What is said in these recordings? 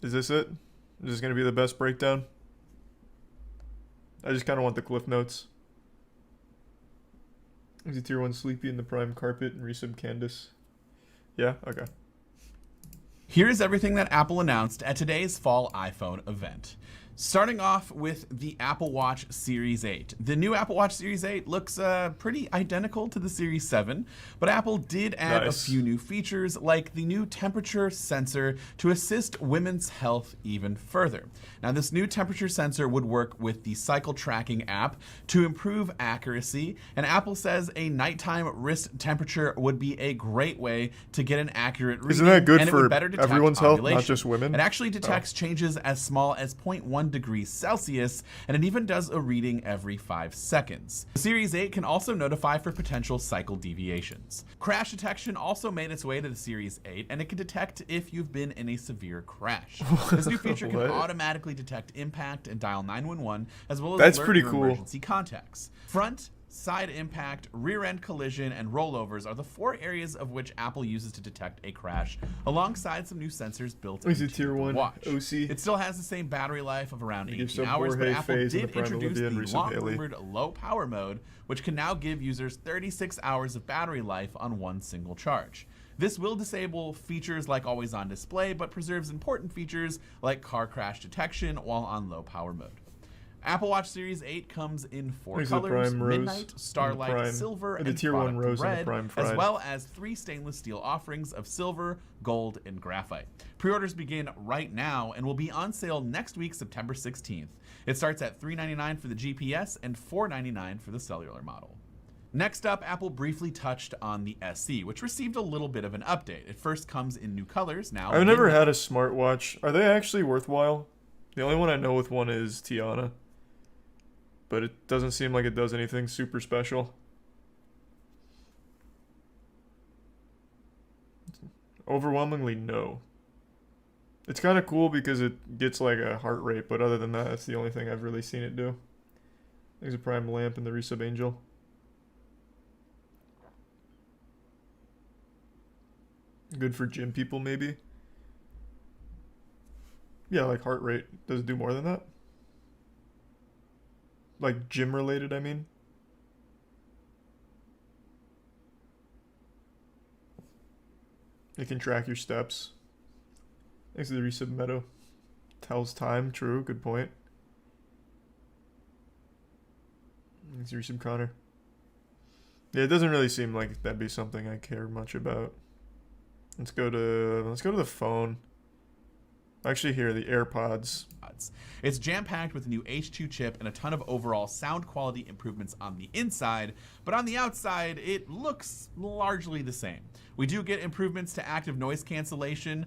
Is this it? Is this going to be the best breakdown? I just kind of want the cliff notes. Is it tier 1 Sleepy in the prime carpet and resub Candace? Yeah? Okay. Here's everything that Apple announced at today's fall iPhone event. Starting off with the Apple Watch Series 8. The new Apple Watch Series 8 looks pretty identical to the Series 7, but Apple did add a few new features like the new temperature sensor to assist women's health even further. Now, this new temperature sensor would work with the cycle tracking app to improve accuracy, and Apple says a nighttime wrist temperature would be a great way to get an accurate reading. Isn't that good and for it would better detect everyone's health, ovulation. not just women? It actually detects changes as small as 0.1 degrees Celsius, and it even does a reading every 5 seconds. The Series 8 can also notify for potential cycle deviations. Crash detection also made its way to the Series 8, and it can detect if you've been in a severe crash. This new feature can automatically detect impact and dial 911, as well as alert your emergency contacts. Front, side impact, rear end collision, and rollovers are the 4 areas of which Apple uses to detect a crash, alongside some new sensors built into the watch. OC? It still has the same battery life of around 18 hours, but Apple did introduce the long-rumored low power mode, which can now give users 36 hours of battery life on one single charge. This will disable features like always on display, but preserves important features like car crash detection while on low power mode. Apple Watch Series 8 comes in 4 colors: Midnight, Starlight, Silver, and Product Red, as well as 3 stainless steel offerings of silver, gold, and graphite. Pre-orders begin right now and will be on sale next week, September 16th. It starts at $399 for the GPS and $499 for the cellular model. Next up, Apple briefly touched on the SE, which received a little bit of an update. It first comes in new colors now. I've never had a smartwatch. Are they actually worthwhile? The only one I know with one is Tiana, but it doesn't seem like it does anything super special. Overwhelmingly no. It's kind of cool because it gets like a heart rate, but other than that, that's the only thing I've really seen it do. There's a prime lamp and the resub angel. Good for gym people, maybe. Yeah, like heart rate. Does it do more than that? Like gym related, I mean. It can track your steps. Thanks to the resub Meadow. Tells time, true, good point. Thanks to resub Connor. Yeah, it doesn't really seem like that'd be something I care much about. Let's go to the phone. Actually, here, the AirPods. It's jam-packed with a new H2 chip and a ton of overall sound quality improvements on the inside, but on the outside, it looks largely the same. We do get improvements to active noise cancellation,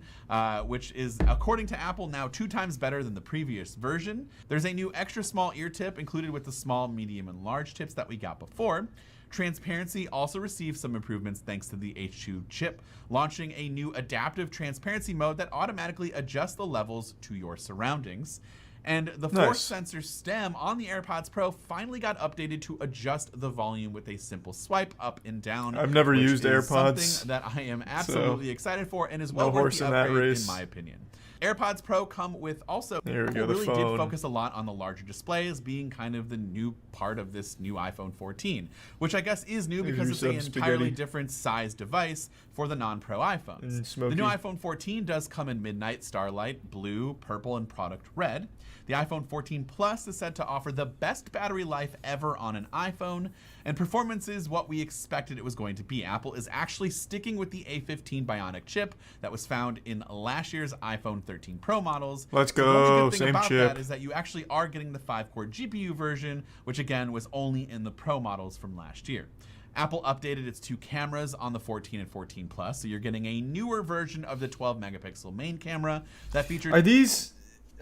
which is, according to Apple, now 2 times better than the previous version. There's a new extra small ear tip included with the small, medium, and large tips that we got before. Transparency also received some improvements thanks to the H2 chip, launching a new adaptive transparency mode that automatically adjusts the levels to your surroundings. And the force sensor stem on the AirPods Pro finally got updated to adjust the volume with a simple swipe up and down. I've never used AirPods. Something that I am absolutely excited for and is well worth the upgrade in my opinion. AirPods Pro come with also, there we go, really did focus a lot on the larger display as being kind of the new part of this new iPhone 14, which I guess is new because it's an entirely different size device for the non-Pro iPhones. The new iPhone 14 does come in Midnight, Starlight, Blue, Purple, and Product Red. The iPhone 14 Plus is said to offer the best battery life ever on an iPhone, and performance is what we expected it was going to be. Apple is actually sticking with the A15 Bionic chip that was found in last year's iPhone 13 Pro models. Let's go, the only good thing about chip. that is that you actually are getting the 5-core GPU version, which again was only in the Pro models from last year. Apple updated its 2 cameras on the 14 and 14 Plus, so you're getting a newer version of the 12-megapixel main camera that features...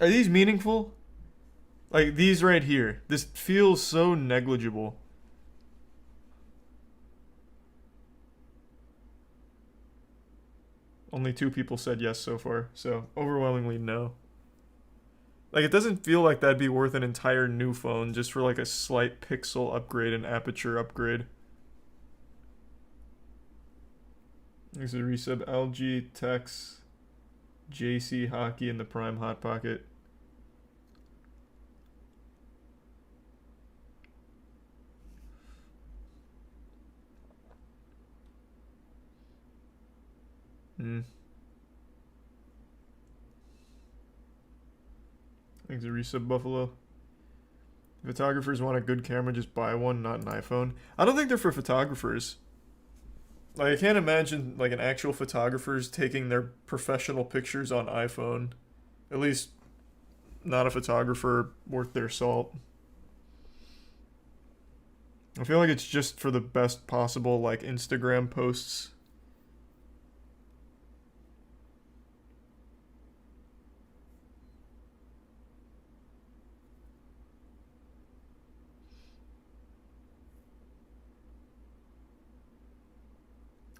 Are these meaningful? Like these right here. This feels so negligible. Only 2 people said yes so far, so overwhelmingly no. Like it doesn't feel like that'd be worth an entire new phone just for like a slight pixel upgrade and aperture upgrade. There's a resub LG Tex. JC Hockey in the Prime Hot Pocket. Thanks, Arisa Buffalo. Photographers want a good camera, just buy one, not an iPhone. I don't think they're for photographers. Like, I can't imagine like an actual photographer's taking their professional pictures on iPhone. At least not a photographer worth their salt. I feel like it's just for the best possible like Instagram posts.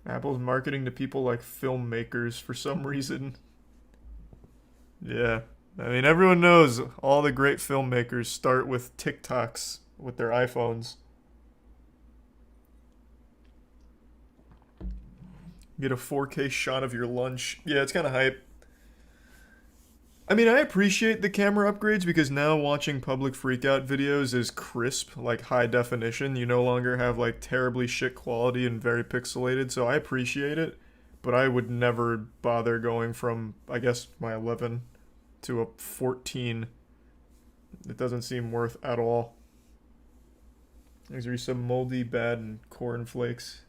Apple's marketing to people like filmmakers for some reason. Yeah. I mean, everyone knows all the great filmmakers start with TikToks with their iPhones. Get a 4K shot of your lunch. Yeah, it's kind of hype. I mean, I appreciate the camera upgrades because now watching public freakout videos is crisp, like high definition. You no longer have like terribly shit quality and very pixelated, so I appreciate it. But I would never bother going from, I guess, my 11 to a 14. It doesn't seem worth at all. There's some moldy, bad, and cornflakes,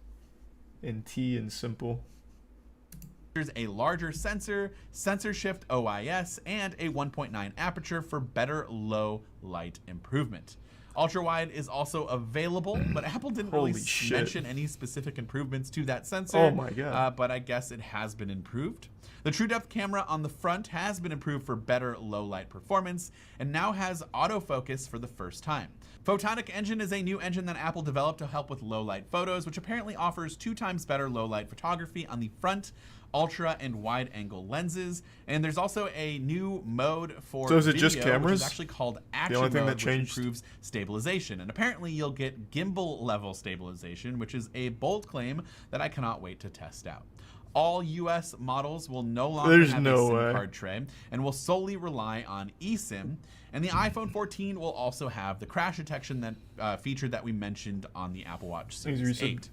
and tea and simple. There's a larger sensor, sensor shift OIS, and a 1.9 aperture for better low light improvement. Ultra wide is also available, but Apple didn't really mention any specific improvements to that sensor. Oh my god. But I guess it has been improved. The true depth camera on the front has been improved for better low light performance and now has autofocus for the first time. Photonic Engine is a new engine that Apple developed to help with low light photos, which apparently offers 2 times better low light photography on the front, ultra and wide angle lenses, and there's also a new mode for so is it video, just cameras? Which is actually called action mode, which improves stabilization, and apparently you'll get gimbal level stabilization, which is a bold claim that I cannot wait to test out. All US models will no longer have a SIM card tray and will solely rely on eSIM, and the iPhone 14 will also have the crash detection that feature that we mentioned on the Apple Watch Series 8.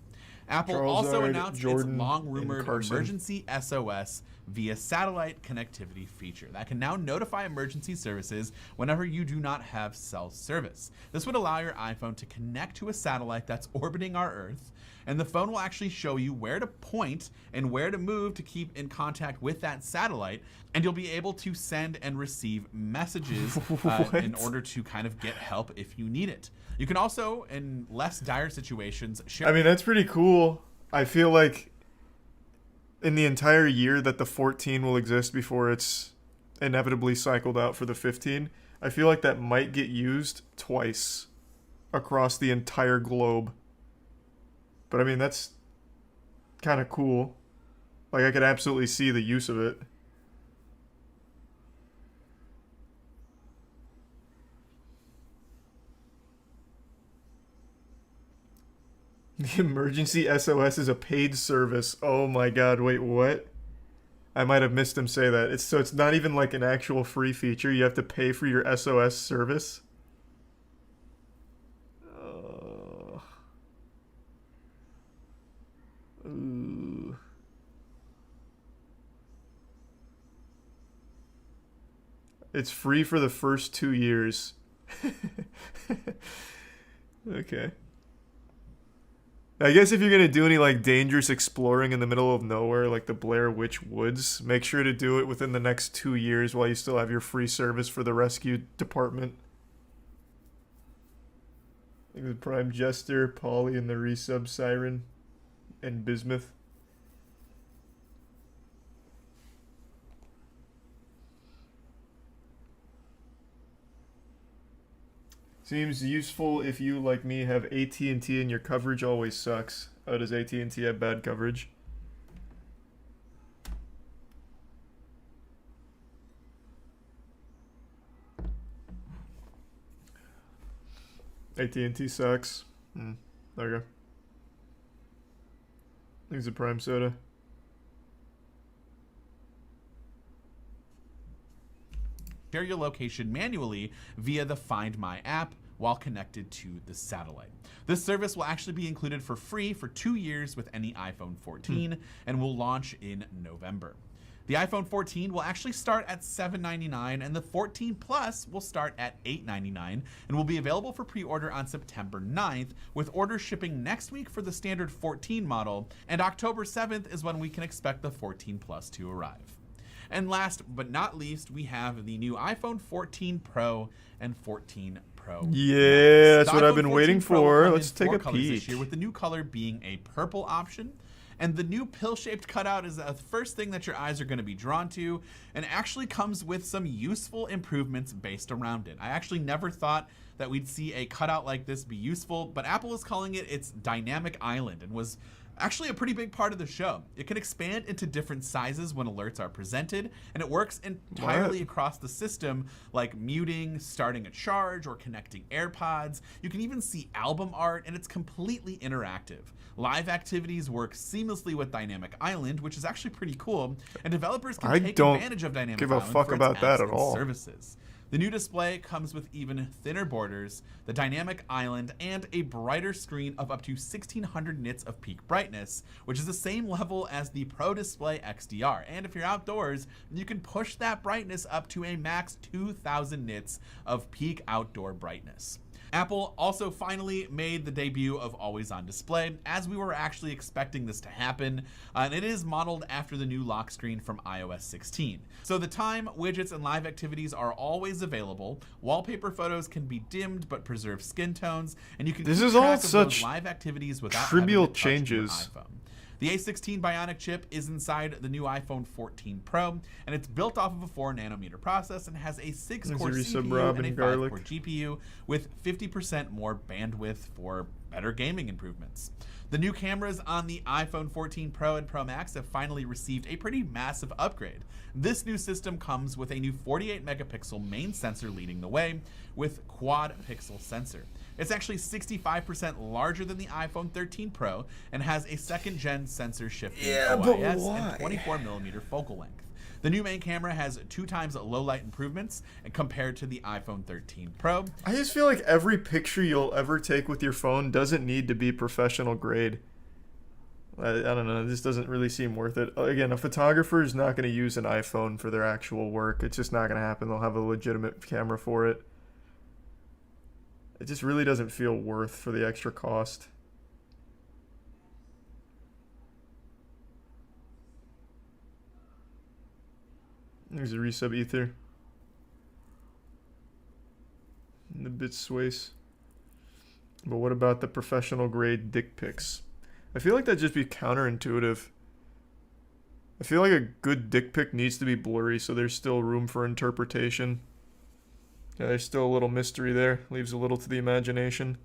Apple also announced its long-rumored emergency SOS via satellite connectivity feature that can now notify emergency services whenever you do not have cell service. This would allow your iPhone to connect to a satellite that's orbiting our Earth, and the phone will actually show you where to point and where to move to keep in contact with that satellite, and you'll be able to send and receive messages in order to kind of get help if you need it. You can also, in less dire situations, share... I mean, that's pretty cool. I feel like in the entire year that the 14 will exist before it's inevitably cycled out for the 15, I feel like that might get used twice across the entire globe. But I mean, that's kind of cool. Like, I could absolutely see the use of it. The emergency SOS is a paid service. Oh my god, wait, what? I might have missed him say that. It's not even like an actual free feature. You have to pay for your SOS service. Ooh. It's free for the first 2 years. Okay. I guess if you're going to do any like dangerous exploring in the middle of nowhere like the Blair Witch Woods, make sure to do it within the next 2 years while you still have your free service for the rescue department. Like the Prime Jester, Polly, and the Resub Siren, and Bismuth. Seems useful if you, like me, have AT&T and your coverage always sucks. Oh, does AT&T have bad coverage? AT&T sucks. There we go. Thanks a Prime Soda. share your location manually via the Find My app while connected to the satellite. This service will actually be included for free for 2 years with any iPhone 14 and will launch in November. The iPhone 14 will actually start at $799 and the 14 Plus will start at $899 and will be available for pre-order on September 9th, with orders shipping next week for the standard 14 model, and October 7th is when we can expect the 14 Plus to arrive. And last but not least, we have the new iPhone 14 Pro and 14 Pro. Yeah, that's what I've been waiting for. Let's take a peek. This year, with the new color being a purple option. And the new pill-shaped cutout is the first thing that your eyes are going to be drawn to, and actually comes with some useful improvements based around it. I actually never thought that we'd see a cutout like this be useful, but Apple is calling it its dynamic island and was actually a pretty big part of the show. It can expand into different sizes when alerts are presented, and it works entirely across the system, like muting, starting a charge, or connecting AirPods. You can even see album art, and it's completely interactive. Live activities work seamlessly with Dynamic Island, which is actually pretty cool, and developers can take advantage of Dynamic Island for its apps and services. The new display comes with even thinner borders, the dynamic island, and a brighter screen of up to 1600 nits of peak brightness, which is the same level as the Pro Display XDR. And if you're outdoors, you can push that brightness up to a max 2000 nits of peak outdoor brightness. Apple also finally made the debut of Always On Display, as we were actually expecting this to happen, and it is modeled after the new lock screen from iOS 16. So the time, widgets, and live activities are always available. Wallpaper photos can be dimmed but preserve skin tones, and you can keep track of those live activities without trivial changes. The A16 Bionic chip is inside the new iPhone 14 Pro, and it's built off of a 4nm process and has a 6-core CPU and a 5-core GPU with 50% more bandwidth for better gaming improvements. The new cameras on the iPhone 14 Pro and Pro Max have finally received a pretty massive upgrade. This new system comes with a new 48 megapixel main sensor leading the way with quad pixel sensor. It's actually 65% larger than the iPhone 13 Pro and has a second-gen sensor shifting OIS and 24mm focal length. The new main camera has 2 times low-light improvements compared to the iPhone 13 Pro. I just feel like every picture you'll ever take with your phone doesn't need to be professional grade. I don't know, this doesn't really seem worth it. Again, a photographer is not going to use an iPhone for their actual work. It's just not going to happen. They'll have a legitimate camera for it. It just really doesn't feel worth for the extra cost. There's a resub ether. And the bit sways. But what about the professional grade dick pics? I feel like that'd just be counterintuitive. I feel like a good dick pic needs to be blurry so there's still room for interpretation. Yeah, there's still a little mystery there. Leaves a little to the imagination.